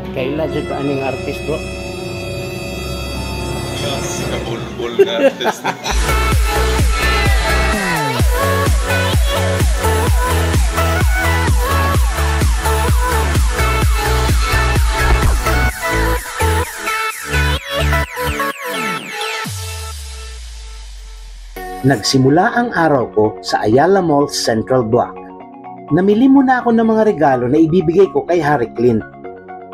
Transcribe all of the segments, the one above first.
Kaila dyan ka aning artist, bro. Mas kabulbul na artist. Nagsimula ang araw ko sa Ayala Mall Central Block. Namili muna ako ng mga regalo na ibibigay ko kay Harry Clint.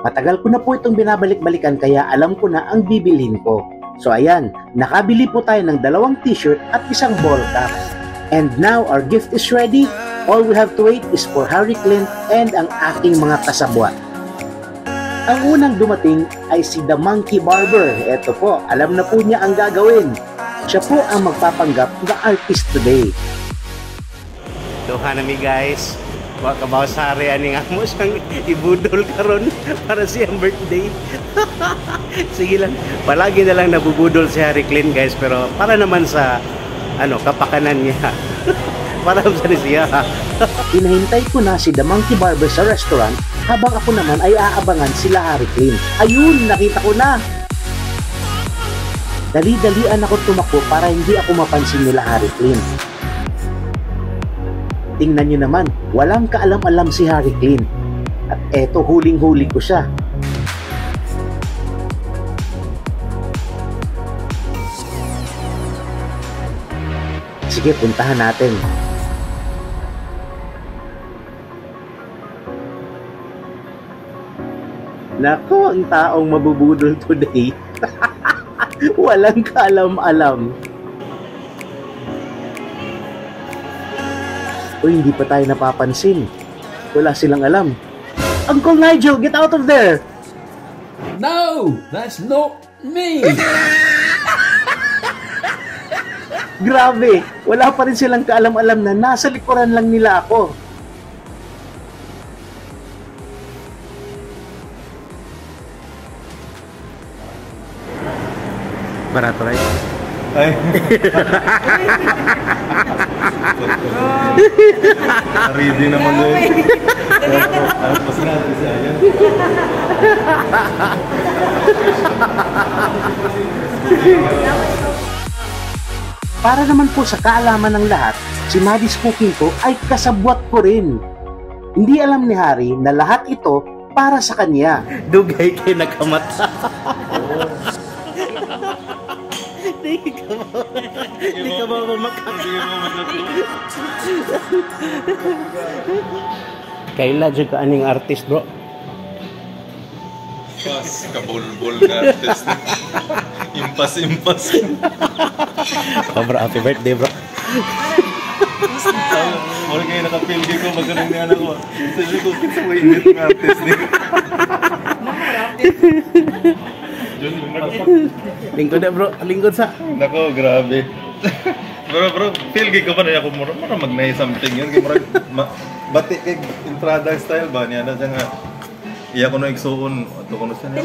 Matagal ko na po itong binabalik-balikan kaya alam ko na ang bibilhin ko. So ayan, nakabili po tayo ng 2 t-shirt at isang ball cap. And now our gift is ready. All we have to wait is for Harry Clint and ang aking mga kasabwat. Ang unang dumating ay si The Monkey Barber. Eto po, alam na po niya ang gagawin. Siya po ang magpapanggap na artist today. Duha na mi guys. Wa kabaw sa area ni nga mo siyang ibudol karon para siyang birthday. Sige lang, palagi na lang nabubudol si Harry Clint guys, pero para naman sa kapakanan niya. Para sa siya. Hinahintay ko na si The Monkey Barber sa restaurant habang ako naman ay aabangan sila Harry Clint. Ayun, nakita ko na! Dali-dalian ako tumakbo para hindi ako mapansin nila Harry Clint. Tingnan nyo naman, walang kaalam-alam si Harry Clint. At eto, huling-huli ko siya. Sige, puntahan natin. Nako, ang taong mabubudol today. Walang kaalam-alam. Uy, hindi pa tayo napapansin. Wala silang alam. Uncle Nigel, get out of there! No, that's not me! Grabe, wala pa rin silang kaalam-alam na nasa likuran lang nila ako. Barato right? Ay. Ready naman doon. Tapos natin siya yan. Para naman po sa kaalaman ng lahat, si Maddie's Cooking ko ay kasabwat ko rin. Hindi alam ni Harry na lahat ito para sa kanya. Dugay kay nakamata. Hindi ka ba Kaila dyan ka aning artist, bro. Mas kabulbul na artist. Impas. Bro, happy birthday, bro. Wala kayo nakapilgi ko, magandang niya na ko. Sabi ko, kita mo init ng artist niya. Lingkod na, bro. Lingkod sa. Nako, grabe. Bro, pilgi ko pa na ako mura mag-nay something yun. Bati kay entrada style ba niya na siya nga. Iya ko na igsuon. Ito ko na siya.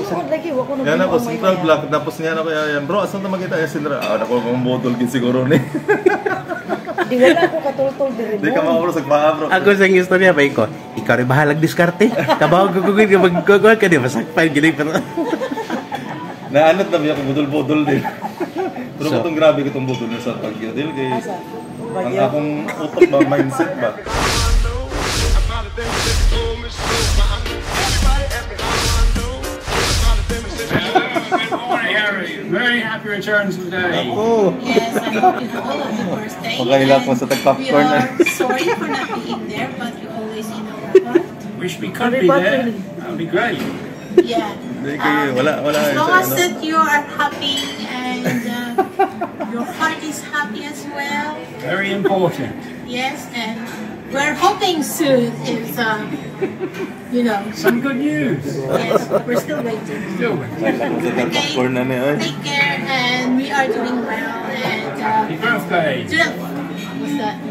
Yan ako, Central Block. Tapos niya na ko, yan bro, asan na makita yan Central? Nako, kung bodol kin siguro ni. Di wala ako katultol din. Di ka makapuro sa paa, bro. Ako sa istorya pa ko. Ikaw rin bahalag diskarte. Kabaw gugugin ka magkukuhan ka di. Masakpan, ginig pa. Naanat na biya kung budol-budol din. Pero so, itong grabe ko itong budol niya sa Baguio. Dahil kay ang akong utak ba, mindset ba? Very happy returns today. Ako. Yes, I hope you have all of the birthday. Pagkailap mo sa tag-popcorn na. Sorry for not being there, but you always in our heart. Wish we could be there. That would be great. Yeah. Wala. As long as that you are happy and your heart is happy as well. Very important. Yes, and we're hoping soon is, some good news. Yes, we're still waiting. Sa tag-popcorn na niya. Take care, and we are doing well. And Happy birthday.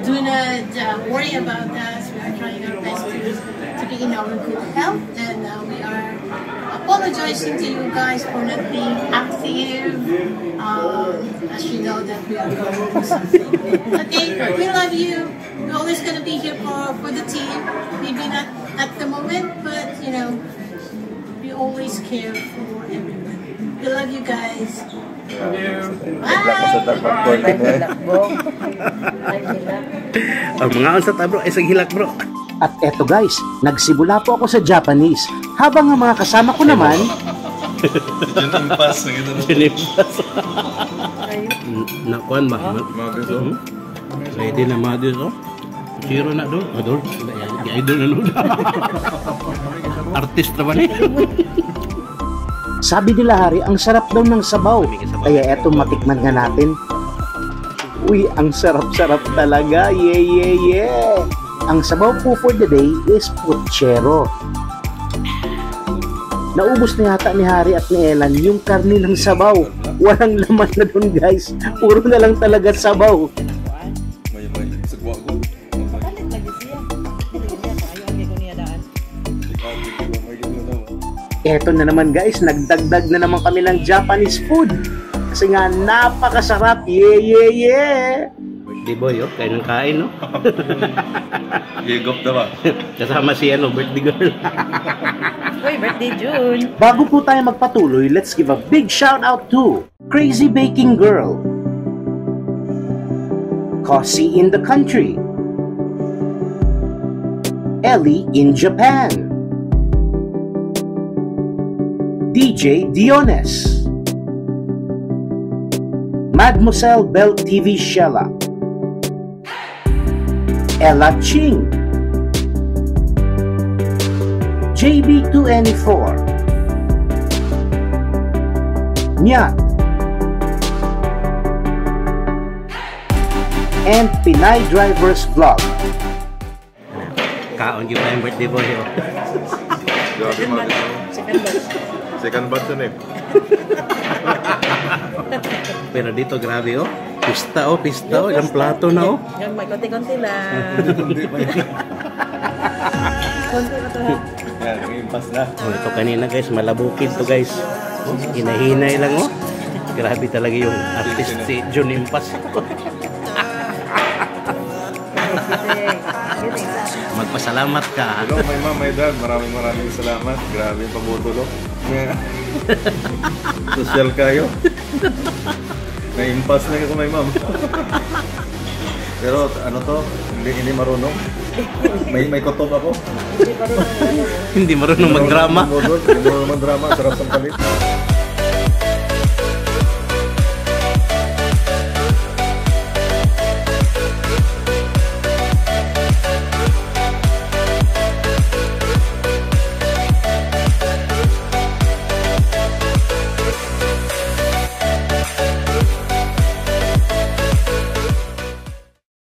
do not worry about us. We are trying our best to be in our good health, and we are apologizing to you guys for not being active. As you know that we are going through something. Okay, we love you. We're always going to be here for the team. Maybe not at the moment, but we always care for everyone. We love you guys. Love you. Black ko sa popcorn. Ay, hilak, bro. Ay, hilak. Ang mga unsa ta bro, isang hilak bro. At eto guys, nagsimula po ako sa Japanese, habang ang mga kasama ko naman, Yun ang pass na gito. Sinipas. Nakuan ba? Mga gusto. Ready na mga Diyos, oh. Zero na doon. Adol. Idol na doon. Artist na ba niya? sabi nila Hari, ang sarap daw ng sabaw. Kaya eto matikman nga natin. Uy, ang sarap-sarap talaga. Yeah, yeah, yeah. Ang sabaw po for the day is putsero. Naubos na yata ni Hari at ni Elan yung karne ng sabaw. Walang laman na dun guys. Puro na lang talaga sabaw. May sagwa ko. Palit lagi siya. Hindi niya kaya ang ko niya daan. Eto na naman guys, nagdagdag na naman kami ng Japanese food. Kasi nga napakasarap. Yeah, yeah, yeah. Birthday boy, oh. Kain ng kain, no? Higop na ba? Kasama si ano, birthday girl. Uy, birthday June. Bago po tayo magpatuloy, let's give a big shout out to Crazy Baking Girl, Cossy in the Country, Ellie in Japan, DJ Diones, Mademoiselle Belle TV Shella, Ella Ching, JB2N4, Nyat, and Pinay Drivers Vlog. Kaon yung tayong birthday boy, oh. Grabe mga gusto. Second batch. Second batch yun eh. Pero dito, grabe, oh. Pista, oh. Pista, oh. Ilang plato na, oh. Yan, may konti-konti lang. Hindi pa yun. Konti ka to ha. Yan, may pass na. Oh, ito kanina, guys. Malabukid to, guys. Oh, hinahinay lang, oh. Grabe talaga yung artist si John Impas. Magpasalamat ka. Hello, my mom, my dad. Maraming salamat. Grabe yung pamutulog. Social kayo. Na-impass na ako, my mom. Pero ano to, hindi marunong. May kutob ako. Hindi marunong magdrama. Hindi marunong magdrama. Sarap ng kalit.